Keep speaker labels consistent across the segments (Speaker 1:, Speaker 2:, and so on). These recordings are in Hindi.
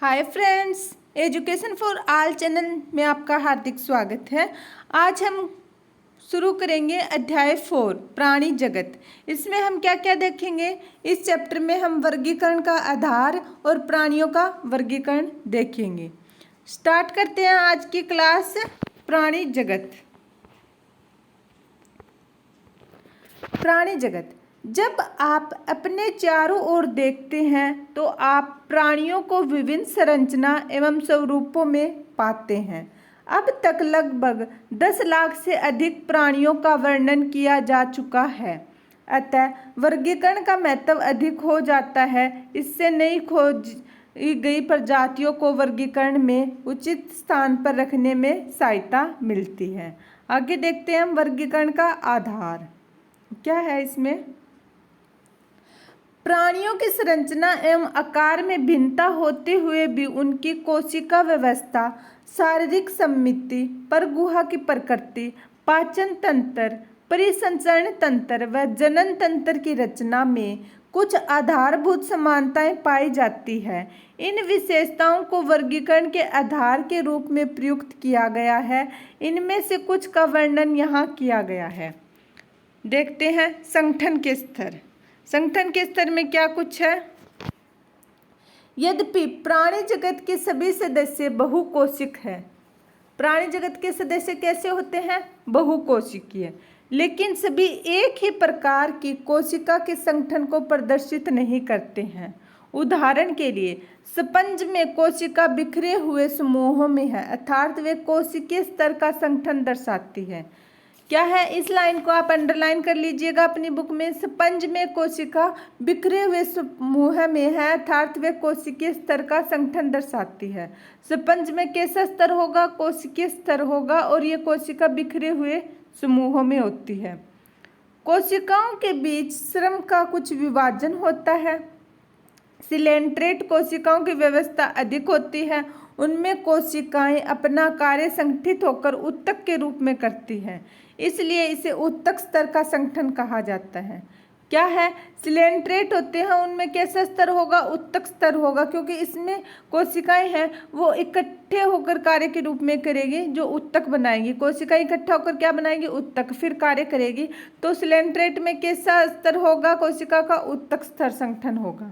Speaker 1: Hi friends, education for all channel में आपका हार्दिक स्वागत है। आज हम शुरू करेंगे अध्याय 4 प्राणी जगत। इसमें हम क्या क्या देखेंगे? इस चैप्टर में हम वर्गीकरण का आधार और प्राणियों का वर्गीकरण देखेंगे। स्टार्ट करते हैं आज की क्लास। प्राणी जगत। प्राणी जगत। जब आप अपने चारों ओर देखते हैं तो आप प्राणियों को विभिन्न संरचना एवं स्वरूपों में पाते हैं। अब तक लगभग 10 लाख से अधिक प्राणियों का वर्णन किया जा चुका है, अतः वर्गीकरण का महत्व अधिक हो जाता है। इससे नई खोज गई प्रजातियों को वर्गीकरण में उचित स्थान पर रखने में सहायता मिलती है। आगे देखते हैं हम वर्गीकरण का आधार क्या है। इसमें प्राणियों की संरचना एवं आकार में भिन्नता होते हुए भी उनकी कोशिका व्यवस्था, शारीरिक सम्मिति, परगुहा की प्रकृति, पाचन तंत्र, परिसंचरण तंत्र व जनन तंत्र की रचना में कुछ आधारभूत समानताएं पाई जाती है। इन विशेषताओं को वर्गीकरण के आधार के रूप में प्रयुक्त किया गया है। इनमें से कुछ का वर्णन यहाँ किया गया है। देखते हैं संगठन के स्तर। संगठन के स्तर में क्या कुछ है? यद्यपि प्राणी जगत के सभी सदस्य बहुकोशिक है। प्राणी जगत के सदस्य कैसे होते हैं? बहुकोशिकीय। लेकिन सभी एक ही प्रकार की कोशिका के संगठन को प्रदर्शित नहीं करते हैं। उदाहरण के लिए स्पंज में कोशिका बिखरे हुए समूहों में है, अर्थात वे कोशिकीय स्तर का संगठन दर्शाती है। क्या है? इस लाइन को आप अंडरलाइन कर लीजिएगा अपनी बुक में। स्पंज में कोशिका बिखरे हुए समूह में है, अर्थात वे कोशिकीय स्तर का संगठन दर्शाती है। स्पंज में कैसा स्तर होगा? कोशिकीय स्तर होगा, और ये कोशिका बिखरे हुए समूहों में होती है। कोशिकाओं के बीच श्रम का कुछ विभाजन होता है। सिलेंट्रेट कोशिकाओं की व्यवस्था अधिक होती है। उनमें कोशिकाएं अपना कार्य संगठित होकर ऊतक के रूप में करती हैं, इसलिए इसे ऊतक स्तर का संगठन कहा जाता है। क्या है? सिलेंट्रेट होते हैं, उनमें कैसा स्तर होगा? ऊतक स्तर होगा, क्योंकि इसमें कोशिकाएं हैं वो इकट्ठे होकर कार्य के रूप में करेगी, जो ऊतक बनाएगी। कोशिकाएं इकट्ठा होकर क्या बनाएगी? ऊतक, फिर कार्य करेगी। तो सिलेंट्रेट में कैसा स्तर होगा? कोशिका का ऊतक स्तर संगठन होगा।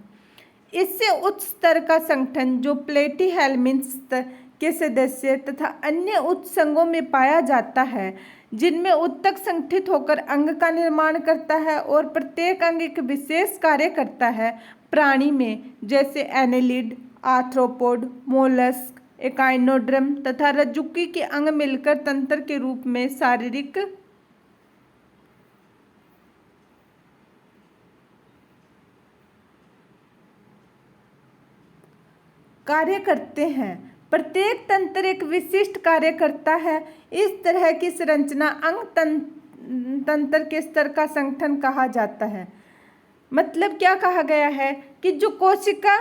Speaker 1: इससे उच्च स्तर का संगठन जो प्लेटीहेल्मिन्थ के सदस्य तथा अन्य उच्च संघों में पाया जाता है, जिनमें ऊतक संगठित होकर अंग का निर्माण करता है और प्रत्येक अंग एक विशेष कार्य करता है। प्राणी में जैसे एनेलिड, आर्थ्रोपोड, मोलस्क, एकाइनोड्रम तथा रज्जुकी के अंग मिलकर तंत्र के रूप में शारीरिक कार्य करते हैं। प्रत्येक तंत्र एक विशिष्ट कार्य करता है। इस तरह की संरचना अंग तंत्र के स्तर का संगठन कहा जाता है। मतलब क्या कहा गया है कि जो कोशिका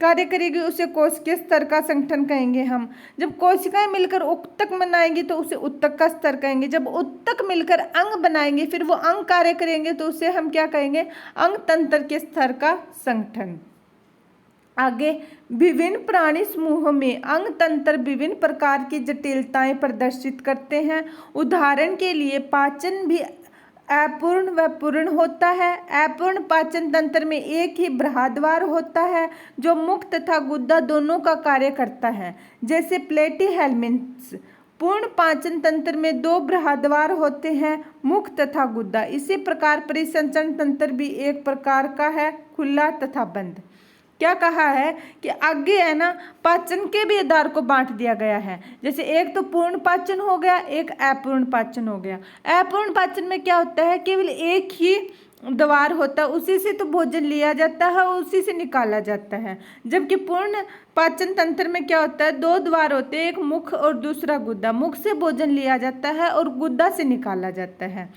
Speaker 1: कार्य करेगी उसे कोशिकीय स्तर का संगठन कहेंगे हम। जब कोशिकाएं मिलकर ऊतक बनाएंगी तो उसे ऊतक का स्तर कहेंगे। जब ऊतक मिलकर अंग बनाएंगे, फिर वो अंग कार्य करेंगे, तो उसे हम क्या कहेंगे? अंग तंत्र के स्तर का संगठन। आगे विभिन्न प्राणी समूहों में अंग तंत्र विभिन्न प्रकार की जटिलताएं प्रदर्शित करते हैं। उदाहरण के लिए पाचन भी अपूर्ण व पूर्ण होता है। अपूर्ण पाचन तंत्र में एक ही बृहद्वार होता है जो मुख तथा गुदा दोनों का कार्य करता है, जैसे प्लेटीहेल्मिन्थ्स। पूर्ण पाचन तंत्र में 2 बृहद्वार होते हैं, मुख तथा गुदा। इसी प्रकार परिसंचरण तंत्र भी एक प्रकार का है, खुला तथा बंद। क्या कहा है कि आगे है ना, पाचन के भी आधार को बांट दिया गया है। जैसे एक तो पूर्ण पाचन हो गया, एक अपूर्ण पाचन हो गया। अपूर्ण पाचन में क्या होता है? केवल एक ही द्वार होता है, उसी से तो भोजन लिया जाता है और उसी से निकाला जाता है। जबकि पूर्ण पाचन तंत्र में क्या होता है? 2 द्वार होते हैं, एक मुख और दूसरा गुदा। मुख से भोजन लिया जाता है और गुदा से निकाला जाता है।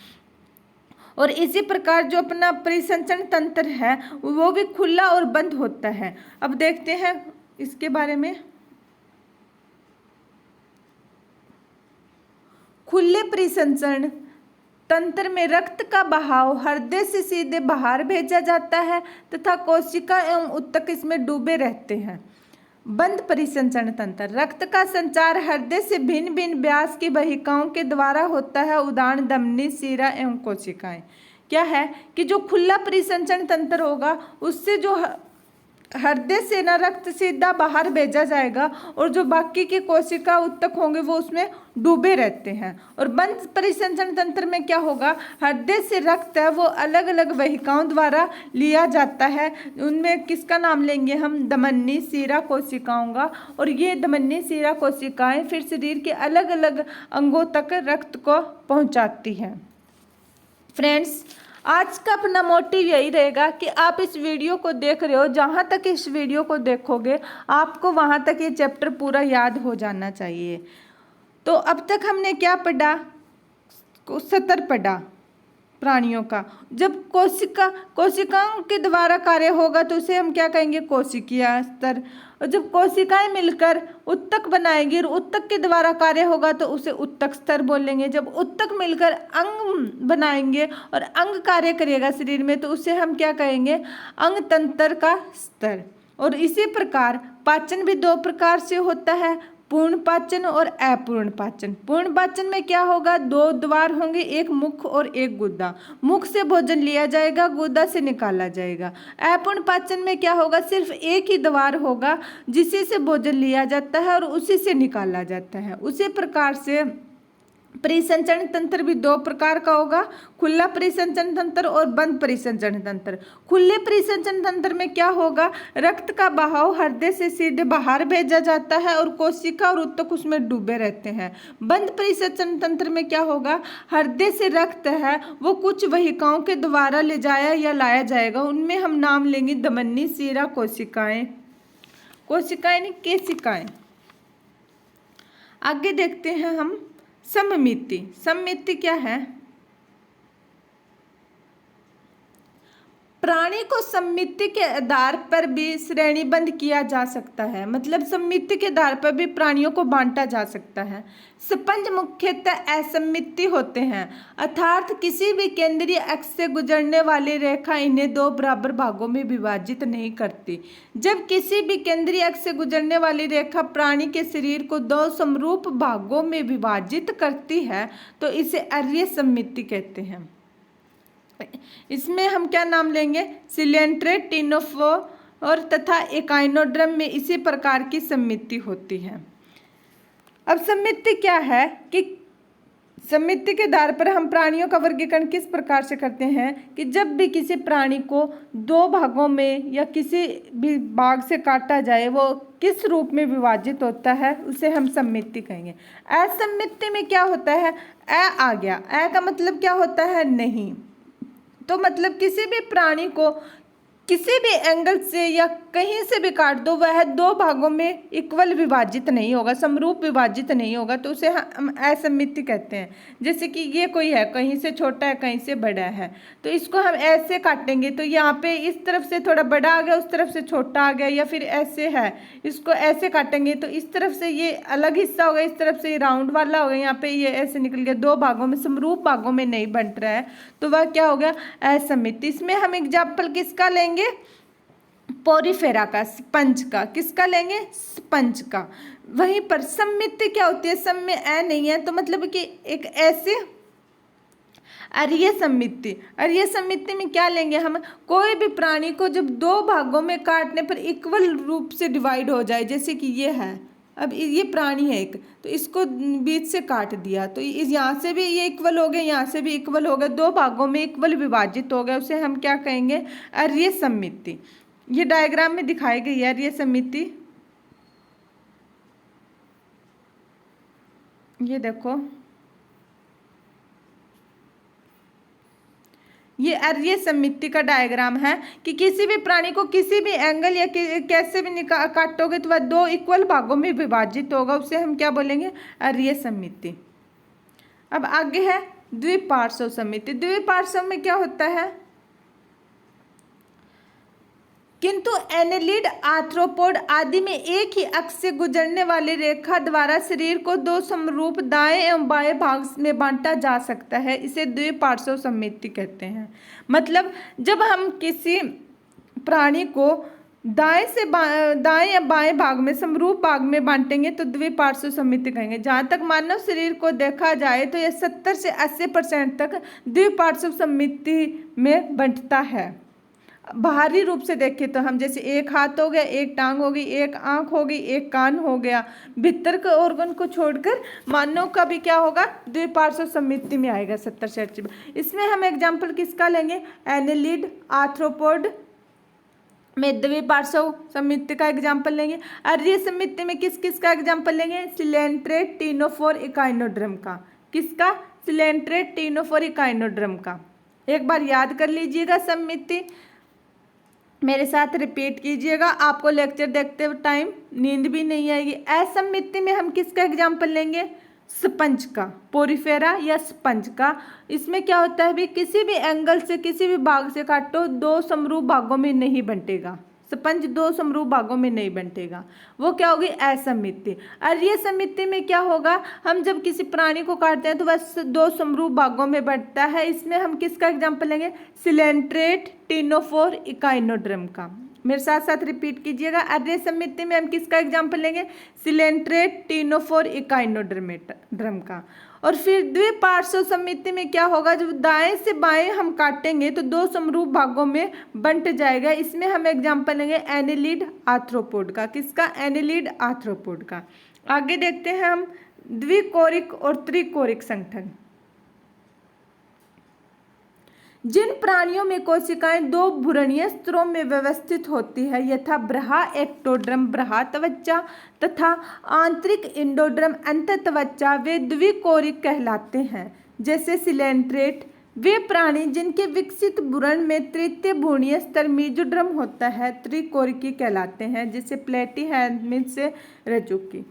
Speaker 1: और इसी प्रकार जो अपना परिसंचरण तंत्र है वो भी खुला और बंद होता है। अब देखते हैं इसके बारे में। खुले परिसंचरण तंत्र में रक्त का बहाव हृदय से सीधे बाहर भेजा जाता है तथा कोशिका एवं ऊतक इसमें डूबे रहते हैं। बंद परिसंचरण तंत्र, रक्त का संचार हृदय से भिन्न भिन्न व्यास की वाहिकाओं के द्वारा होता है। उदाहरण धमनी, शिरा एवं कोशिकाएं। क्या है कि जो खुला परिसंचरण तंत्र होगा उससे जो हृदय से ना रक्त सीधा बाहर भेजा जाएगा और जो बाकी के कोशिका उत्तक होंगे वो उसमें डूबे रहते हैं। और बंद परिसंचरण तंत्र में क्या होगा, हृदय से रक्त है वो अलग अलग वाहिकाओं द्वारा लिया जाता है। उनमें किसका नाम लेंगे हम, धमनी शिरा कोशिकाओं का। और ये धमनी शिरा कोशिकाएं फिर शरीर के अलग अलग अंगों तक रक्त को पहुंचाती हैं। फ्रेंड्स, आज का अपना मोटिव यही रहेगा कि आप इस वीडियो को देख रहे हो, जहाँ तक इस वीडियो को देखोगे आपको वहाँ तक ये चैप्टर पूरा याद हो जाना चाहिए। तो अब तक हमने क्या पढ़ा, सतर पढ़ा प्राणियों का। जब कोशिकाओं के द्वारा कार्य होगा तो उसे हम क्या कहेंगे, कोशिकीय स्तर। और जब कोशिकाएं मिलकर उत्तक बनाएंगी और उत्तक के द्वारा कार्य होगा तो उसे उत्तक स्तर बोलेंगे। जब उत्तक मिलकर अंग बनाएंगे और अंग कार्य करेगा शरीर में तो उसे हम क्या कहेंगे, अंग तंत्र का स्तर। और इसी प्रकार पाचन भी दो प्रकार से होता है, पूर्ण पाचन और अपूर्ण पाचन। पूर्ण पाचन में क्या होगा, दो द्वार होंगे, एक मुख और एक गुदा। मुख से भोजन लिया जाएगा, गुदा से निकाला जाएगा। अपूर्ण पाचन में क्या होगा, सिर्फ एक ही द्वार होगा जिसी से भोजन लिया जाता है और उसी से निकाला जाता है। उसी प्रकार से परिसंचरण तंत्र भी दो प्रकार का होगा, खुला परिसंचरण तंत्र और बंद परिसंचरण तंत्र। खुले परिसंचरण तंत्र में क्या होगा, रक्त का बहाव हृदय से सीधे बाहर भेजा जाता है और कोशिका और उत्तक उसमें डूबे रहते हैं। बंद परिसंचरण तंत्र में क्या होगा, हृदय से रक्त है वो कुछ वाहिकाओं के द्वारा ले जाया या लाया जाएगा। उनमें हम नाम लेंगे धमनी, शिरा, कोशिकाएं, कोशिकाएं नहीं केशिकाएं। आगे देखते हैं हम सममिति। सममिति क्या है, प्राणी को सममिति के आधार पर भी श्रेणीबद्ध किया जा सकता है। मतलब सममिति के आधार पर भी प्राणियों को बांटा जा सकता है। स्पंज मुख्यतः असममिति होते हैं, अर्थात किसी भी केंद्रीय अक्ष से गुजरने वाली रेखा इन्हें दो बराबर भागों में विभाजित नहीं करती। जब किसी भी केंद्रीय अक्ष से गुजरने वाली रेखा प्राणी के शरीर को दो समरूप भागों में विभाजित करती है तो इसे अर्य सममिति कहते हैं। इसमें हम क्या नाम लेंगे, सिलेंट्रेट, टिनोफोर और तथा एकाइनोड्रम में इसी प्रकार की सममिति होती है। अब सममिति क्या है कि सममिति के आधार पर हम प्राणियों का वर्गीकरण किस प्रकार से करते हैं कि जब भी किसी प्राणी को दो भागों में या किसी भी भाग से काटा जाए वो किस रूप में विभाजित होता है उसे हम सममिति कहेंगे। असममिति में क्या होता है, अ आ गया, अ का मतलब क्या होता है, नहीं। तो मतलब किसी भी प्राणी को किसी भी एंगल से या कहीं से भी काट दो वह दो भागों में इक्वल विभाजित नहीं होगा, समरूप विभाजित नहीं होगा, तो उसे हम असममिति कहते हैं। जैसे कि ये कोई है, कहीं से छोटा है कहीं से बड़ा है, तो इसको हम ऐसे काटेंगे तो यहाँ पे इस तरफ से थोड़ा बड़ा आ गया, उस तरफ से छोटा आ गया, या फिर ऐसे है इसको ऐसे काटेंगे तो इस तरफ से ये अलग हिस्सा होगा, इस तरफ से ये राउंड वाला होगा, यहाँ पे ये ऐसे निकल गया, दो भागों में समरूप भागों में नहीं बंट रहा है, तो वह क्या हो गया, असममिति। इसमें हम एग्जाम्पल किसका लेंगे, पोरीफेरा का, स्पंज का। किसका लेंगे, स्पंज का। वहीं पर सममिति क्या होती है, सम में ए नहीं है तो मतलब कि एक ऐसे अर्य सममिति। अर्य सममिति में क्या लेंगे हम, कोई भी प्राणी को जब दो भागों में काटने पर इक्वल रूप से डिवाइड हो जाए, जैसे कि ये है, अब ये प्राणी है एक, तो इसको बीच से काट दिया तो यहाँ से भी ये इक्वल हो गया, यहाँ से भी इक्वल हो गया, दो भागों में इक्वल विभाजित हो गया, उसे हम क्या कहेंगे, अर्य सममिति। ये डायग्राम में दिखाई गई है अर्य सममिति। ये देखो, ये अर्य सममिति का डायग्राम है कि किसी भी प्राणी को किसी भी एंगल या कैसे भी काटोगे तो वह दो इक्वल भागों में विभाजित होगा, उसे हम क्या बोलेंगे, अर्य सममिति। अब आगे है द्विपार्श्व सममिति। द्विपार्श्व में क्या होता है, किंतु एनेलिड, आर्थ्रोपोड आदि में एक ही अक्ष से गुजरने वाली रेखा द्वारा शरीर को दो समरूप दाएं एवं बाएं भाग में बांटा जा सकता है, इसे द्विपार्श्व सममिति कहते हैं। मतलब जब हम किसी प्राणी को दाएं या बाएं भाग में समरूप भाग में बांटेंगे तो द्विपार्श्व सममिति कहेंगे। जहां तक मानव शरीर को देखा जाए तो यह 70 से 80% तक द्विपार्श्व सममिति में बंटता है। बाहरी रूप से देखें तो हम जैसे एक हाथ हो गया, एक टांग हो गई, एक आंख हो गई, एक कान हो गया, भीतर के ऑर्गन को छोड़कर मानव का भी क्या होगा, द्विपार्श्व सममिति में आएगा 70 से 80। इसमें हम एग्जाम्पल किसका लेंगे, एनेलिड, आर्थ्रोपोड में द्विपार्श्व सममिति का एग्जाम्पल लेंगे। अर्य सममिति में किस किस का एग्जाम्पल लेंगे, सिलेंट्रेट, टिनोफोर, इकाइनोड्रम का। किसका, सिलेंट्रेट, टिनोफोर, इकाइनोड्रम का। एक बार याद कर लीजिएगा सममिति, मेरे साथ रिपीट कीजिएगा, आपको लेक्चर देखते हुए टाइम नींद भी नहीं आएगी। असममिति में हम किसका एग्जाम्पल लेंगे, स्पंज का, पोरिफेरा या स्पंज का। इसमें क्या होता है भी, किसी भी एंगल से किसी भी भाग से काटो दो समरूप भागों में नहीं बंटेगा। स्पंज दो समरूप भागों में नहीं बंटेगा, वो क्या होगी, असममिति। अर्य सममिति में क्या होगा, हम जब किसी प्राणी को काटते हैं तो वह दो समरूप भागों में बंटता है। इसमें हम किसका एग्जाम्पल लेंगे, सिलेंट्रेट, टिनोफोर, इकाइनोड्रम का। मेरे साथ साथ रिपीट कीजिएगा, अर्य सममिति में हम किसका एग्जाम्पल लेंगे, सिलेंट्रेट, टिनोफोर, इकाइनोड्रम का। और फिर द्विपार्श्व सममिति में क्या होगा, जब दाएं से बाएं हम काटेंगे तो दो समरूप भागों में बंट जाएगा। इसमें हम एग्जाम्पल लेंगे एनेलिड, आर्थ्रोपोड का। किसका, एनेलिड, आर्थ्रोपोड का। आगे देखते हैं हम द्विकोरिक और त्रिकोरिक संगठन। जिन प्राणियों में कोशिकाएं दो भ्रूणीय स्तरों में व्यवस्थित होती है, यथा ब्रहा एक्टोड्रम ब्रहा त्वचा तथा आंतरिक इंडोड्रम अंतत्वचा, वे द्विकोरिक कहलाते हैं। जैसे सिलेंट्रेट, वे प्राणी जिनके विकसित भ्रूण में तृतीय भ्रूणीय स्तर मीजोड्रम होता है, त्रिकोरिकी कहलाते हैं। जैसे प्लेटीहेल्मिन्थ से रज्जुकी।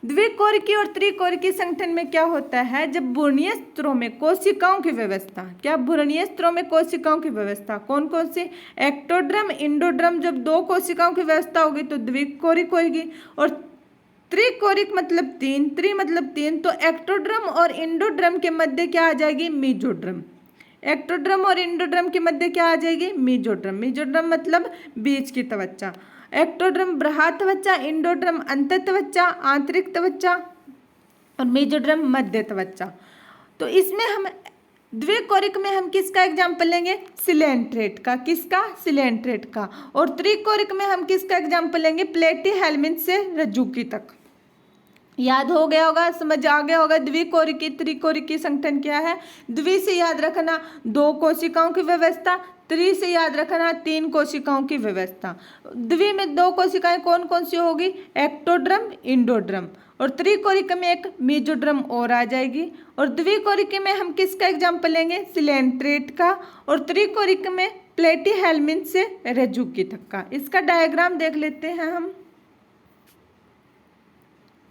Speaker 1: द्विकोरिकी और त्रिकोरिकी संगठन में क्या होता है, जब भ्रूणीय स्तरों में कोशिकाओं की व्यवस्था, क्या भ्रूणीय स्तरों में कोशिकाओं की व्यवस्था कौन कौन सी, एक्टोड्रम, इंडोड्रम, जब दो कोशिकाओं की व्यवस्था होगी तो द्विकोरिक होगी। और त्रिकोरिक मतलब तीन, त्रि मतलब तीन, तो एक्टोड्रम और इंडोड्रम के मध्य क्या आ जाएगी, मीजोड्रम। एक्टोड्रम और इंडोड्रम के मध्य क्या आ जाएगी, मीजोड्रम। मीजोड्रम मतलब बीच की त्वचा। एक्टोड्रम ब्रहा त्वचा, इंडोड्रम अंतत्वचा, आंतरिक त्वचा, और मीजोड्रम मध्य त्वचा। तो इसमें हम द्विकोरिक में हम किसका एग्जाम्पल लेंगे, सिलेंट्रेट का। किसका, सिलेंट्रेट का। और त्रिकोरिक में हम किसका एग्जाम्पल लेंगे, प्लेटीहेल्मिन्थ से रज्जुकी तक। याद हो गया होगा, समझ आ गया होगा द्विकोरिकी त्रिकोरिकी संगठन क्या है। द्वि से याद रखना दो कोशिकाओं की व्यवस्था, त्रि से याद रखना तीन कोशिकाओं की व्यवस्था। द्वि में दो कोशिकाएं कौन कौन सी होगी, एक्टोड्रम, इंडोड्रम, और त्रिकोरिक में एक मीजोड्रम और आ जाएगी। और द्विकोरिक में हम किसका एग्जाम्पल लेंगे, सिलेंट्रेट का। और त्रिकोरिक में प्लेटीहेल्मिन्थ से रज्जुकी तक का। इसका डायग्राम देख लेते हैं हम,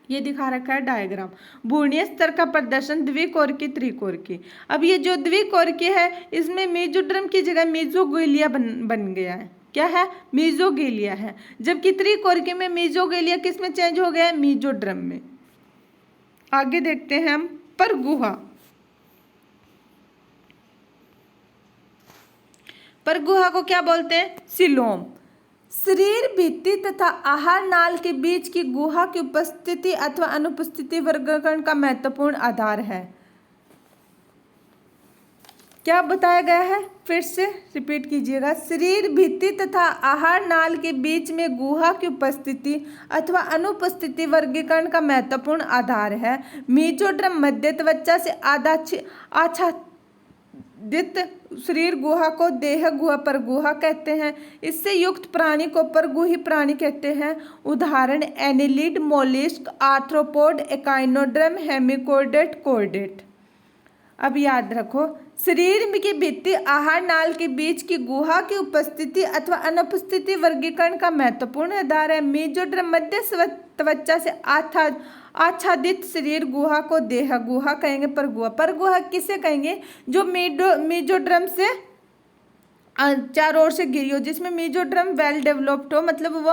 Speaker 1: ये दिखा रखा है डायग्राम। भ्रूणीय स्तर का प्रदर्शन द्विकोरिकी त्रिकोरिकी। अब ये जो द्विकोरिकी है इसमें मीजोड्रम की जगह मीजोगिलिया बन गया है। क्या है, मीजोगिलिया है। जबकि त्रिकोरिकी में मीजोगिलिया किस में चेंज हो गया है, मीजोड्रम में। आगे देखते हैं हम परगुहा। परगुहा को क्या बोलते हैं, सिलोम। शरीर भित्ति तथा आहार नाल के बीच की गुहा की उपस्थिति अथवा अनुपस्थिति वर्गीकरण का महत्वपूर्ण आधार है। क्या बताया गया है, फिर से रिपीट कीजिएगा। शरीर भित्ति तथा आहार नाल के बीच में गुहा की उपस्थिति अथवा अनुपस्थिति वर्गीकरण का महत्वपूर्ण आधार है। मीजोड्रम मध्य त्वचा से आच्छादित शरीर गुहा को देह गुहा परगुहा कहते हैं। इससे युक्त प्राणी को परगुही प्राणी कहते हैं। उदाहरण एनेलिड, मोलिस्क, आर्थ्रोपोड, एकाइनोड्रम, हेमिकोडेट, कोर्डेट। अब याद रखो, शरीर की भित्ति आहार नाल के बीच की गुहा की उपस्थिति अथवा अनुपस्थिति वर्गीकरण का महत्वपूर्ण आधार है। मीजोड्रम मध्य त्वचा से आच्छादित शरीर गुहा को देह गुहा कहेंगे। परगुहा, परगुहा किसे कहेंगे, जो मीजोड्रम से चारों ओर से घिरी हो, जिसमें मेसोड्रम वेल डेवलप्ड हो, मतलब वो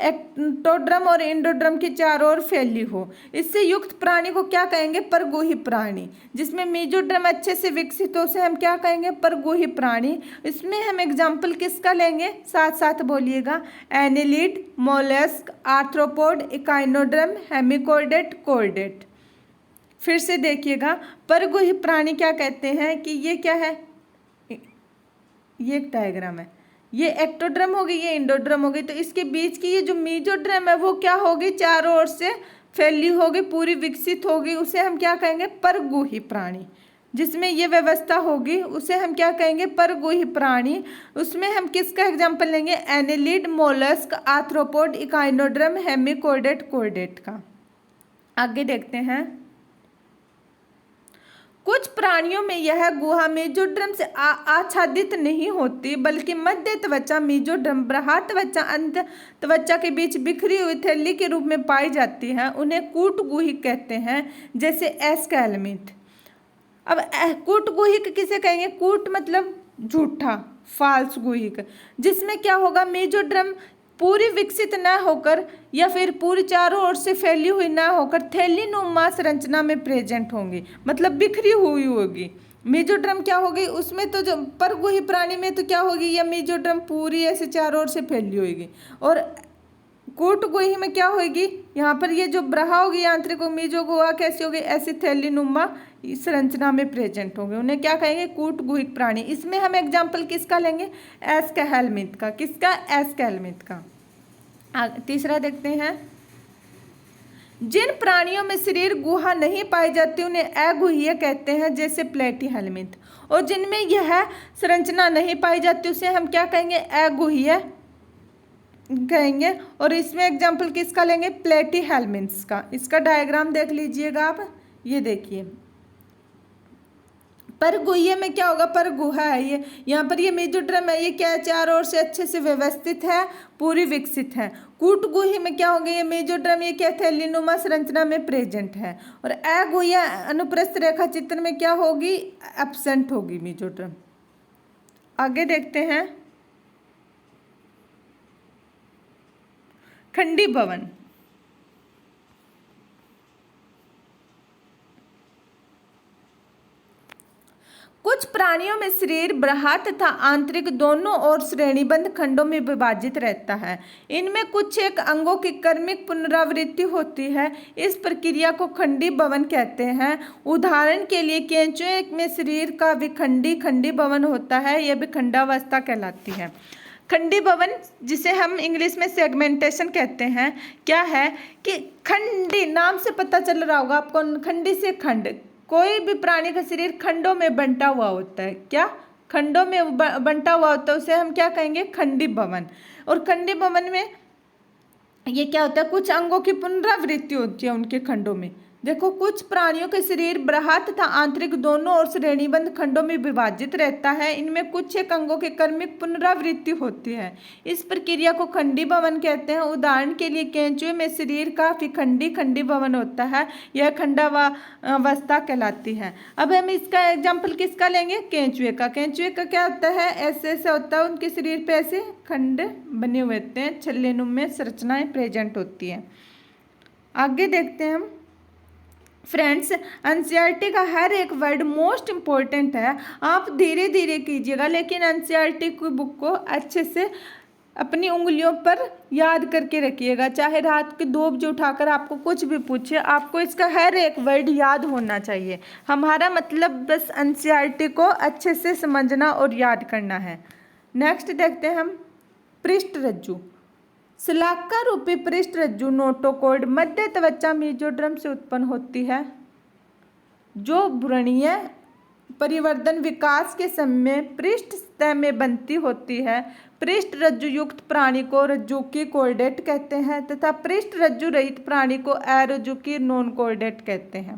Speaker 1: एक्टोड्रम और एंडोड्रम के चारों ओर फैली हो। इससे युक्त प्राणी को क्या कहेंगे? परगोही प्राणी। जिसमें मेसोड्रम अच्छे से विकसित हो, उसे हम क्या कहेंगे? परगोही प्राणी। इसमें हम एग्जाम्पल किसका लेंगे? साथ साथ बोलिएगा। Annelid, mollusc, arthropod, echinoderm, hemichordate, कोइडेट। फिर से देखिएगा, परगोही प्राणी क्या कहते हैं कि ये क्या है? ये एक डायग्राम है, ये एक्टोड्रम होगी, ये एंडोड्रम होगी। तो इसके बीच की ये जो मेसोड्रम है वो क्या होगी? चारों ओर से फैली होगी, पूरी विकसित होगी, उसे हम क्या कहेंगे? परगोही प्राणी। जिसमें ये व्यवस्था होगी उसे हम क्या कहेंगे? परगोही प्राणी। उसमें हम किसका एग्जाम्पल लेंगे? Annelid, mollusc, arthropod, echinoderm, hemichordate, कोइडेट का। आगे देखते हैं। कुछ प्राणियों में यह गुहा मेसोड्रम से आच्छादित नहीं होती, बल्कि मध्य त्वचा मेसोड्रम बृहत् त्वचा अंत त्वचा के बीच बिखरी हुई थैली के रूप में पाई जाती है। उन्हें कूटगुहिक कहते हैं, जैसे एस्केलमिथ। अब कूटगुहिक किसे कहेंगे? कूट मतलब झूठा, फाल्स गुहिक। जिसमें क्या होगा? मेसोड्रम पूरी विकसित न होकर या फिर पूरी चारों ओर से फैली हुई ना होकर थैली नुमा संरचना में प्रेजेंट होंगी, मतलब बिखरी हुई होगी। मेसोड्रम क्या होगी? उसमें तो जो परगोही प्राणी में तो क्या होगी? यह मेसोड्रम पूरी ऐसे चारों ओर से फैली होगी। और कूटगुही में क्या होगी? यहाँ पर ये जो ब्रहा होगी आंतरिक मेसो गुहा कैसी होगी? ऐसी थैली नुमा संरचना में प्रेजेंट होंगे, उन्हें क्या कहेंगे? कूटगुहिक प्राणी। इसमें हम एग्जाम्पल किसका लेंगे? एस्केलमिथ का। किसका? एस्केलमिथ का। तीसरा देखते हैं। जिन प्राणियों में शरीर गुहा नहीं पाई जाती उन्हें अगुह्य कहते हैं, जैसे प्लेटीहेल्मिन्थ। और जिनमें यह संरचना नहीं पाई जाती उसे हम क्या कहेंगे? अगुह्य कहेंगे। और इसमें एग्जाम्पल किसका लेंगे? प्लेटीहेल्मिन्थ का। इसका डायग्राम देख लीजिएगा आप, ये देखिए। परगुह्य में क्या होगा? परगुहा है ये, यहाँ पर ये मेसोड्रम है, ये क्या है? चारों ओर से अच्छे से व्यवस्थित है, पूरी विकसित है। कूटगुही में क्या होगा? ये मेसोड्रम ये क्या? थैलीनुमा संरचना में प्रेजेंट है। और अगुह्य अनुप्रस्थ रेखा चित्र में क्या होगी? एब्सेंट होगी मेसोड्रम। आगे देखते हैं। खंडी भवन। कुछ प्राणियों में शरीर बृहत् तथा आंतरिक दोनों ओर श्रेणीबद्ध खंडों में विभाजित रहता है। इनमें कुछ एक अंगों की क्रमिक पुनरावृत्ति होती है। इस प्रक्रिया को खंडी भवन कहते हैं। उदाहरण के लिए केंचुए में शरीर का विखंडी खंडी भवन होता है, यह विखंडावस्था कहलाती है। खंडी भवन, जिसे हम इंग्लिश में सेगमेंटेशन कहते हैं, क्या है कि खंडी नाम से पता चल रहा होगा आपको, खंडी से खंड। कोई भी प्राणी का शरीर खंडों में बंटा हुआ होता है। क्या? खंडों में बंटा हुआ होता है, उसे हम क्या कहेंगे? खंडी भवन। और खंडी भवन में ये क्या होता है? कुछ अंगों की पुनरावृत्ति होती है उनके खंडों में। देखो, कुछ प्राणियों के शरीर बृहत् तथा आंतरिक दोनों ओर श्रेणीबद्ध खंडों में विभाजित रहता है। इनमें कुछ एक अंगों की क्रमिक पुनरावृत्ति होती है। इस प्रक्रिया को खंडी भवन कहते हैं। उदाहरण के लिए केंचुए में शरीर का विखंडी खंडी भवन होता है, यह खंडावस्था कहलाती है। अब हम इसका एग्जाम्पल किसका लेंगे? केंचुए का। केंचुए का क्या होता है? ऐसे ऐसे होता है, उनके शरीर पे ऐसे खंड बने हुए होते हैं, छल्लेनुमा संरचनाएं प्रेजेंट होती है। आगे देखते हैं हम। फ्रेंड्स, एनसीईआरटी का हर एक वर्ड मोस्ट इम्पोर्टेंट है। आप धीरे धीरे कीजिएगा, लेकिन एनसीईआरटी की बुक को अच्छे से अपनी उंगलियों पर याद करके रखिएगा। चाहे रात के 2 बजे उठाकर आपको कुछ भी पूछे, आपको इसका हर एक वर्ड याद होना चाहिए। हमारा मतलब बस एनसीईआरटी को अच्छे से समझना और याद करना है। नेक्स्ट देखते हैं हम। पृष्ठ रज्जु। शलाका रूपी पृष्ठ रज्जु नोटोकॉर्ड मध्य त्वचा मेसोड्रम से उत्पन्न होती है, जो भ्रूणीय परिवर्धन विकास के समय पृष्ठ सतह में बनती होती है। पृष्ठ रज्जु युक्त प्राणी को रज्जुकी कॉर्डेट कहते हैं तथा पृष्ठ रज्जु रहित प्राणी को अरज्जुकी नॉन कॉर्डेट कहते हैं।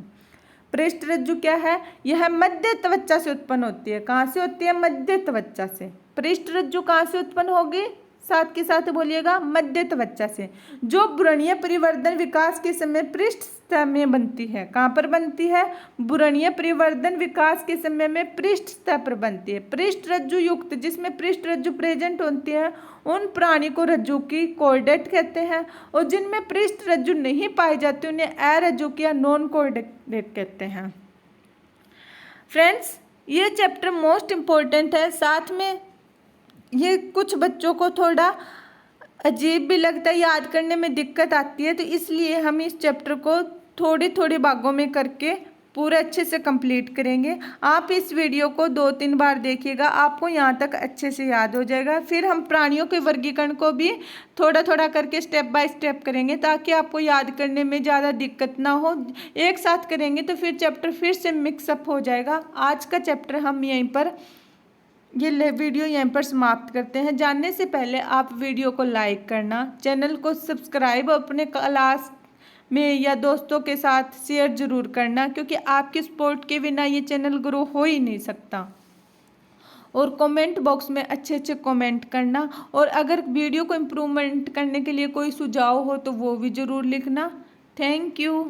Speaker 1: पृष्ठ रज्जु क्या है? यह मध्य त्वचा से उत्पन्न होती है। कहाँ से होती है? मध्य त्वचा से। पृष्ठ रज्जु कहाँ से उत्पन्न होगी? साथ के साथ बोलिएगा मध्य त्वचा से, जो भ्रूणीय परिवर्धन विकास के समय पृष्ठ सतह में बनती है। कहाँ पर बनती है? भ्रूणीय परिवर्धन विकास के समय में पृष्ठ सतह पर बनती है। पृष्ठ रज्जु युक्त, जिसमें पृष्ठ रज्जु प्रेजेंट होती है, उन प्राणी को रज्जु की कॉर्डेट कहते हैं, और जिनमें पृष्ठ रज्जु नहीं पाई जाती उन्हें अरज्जुक या नॉन कॉर्डेट कहते हैं। फ्रेंड्स, ये चैप्टर मोस्ट इम्पोर्टेंट है। साथ में ये कुछ बच्चों को थोड़ा अजीब भी लगता है, याद करने में दिक्कत आती है, तो इसलिए हम इस चैप्टर को थोड़ी थोड़ी भागों में करके पूरे अच्छे से कंप्लीट करेंगे। आप इस वीडियो को 2-3 बार देखिएगा, आपको यहाँ तक अच्छे से याद हो जाएगा। फिर हम प्राणियों के वर्गीकरण को भी थोड़ा थोड़ा करके स्टेप बाय स्टेप करेंगे, ताकि आपको याद करने में ज़्यादा दिक्कत ना हो। एक साथ करेंगे तो फिर चैप्टर फिर से मिक्सअप हो जाएगा। आज का चैप्टर हम यहीं पर ये वीडियो यहीं पर समाप्त करते हैं। जानने से पहले आप वीडियो को लाइक करना, चैनल को सब्सक्राइब अपने क्लास में या दोस्तों के साथ शेयर ज़रूर करना, क्योंकि आपके सपोर्ट के बिना ये चैनल ग्रो हो ही नहीं सकता। और कमेंट बॉक्स में अच्छे अच्छे कमेंट करना, और अगर वीडियो को इम्प्रूवमेंट करने के लिए कोई सुझाव हो तो वो भी ज़रूर लिखना। Thank you.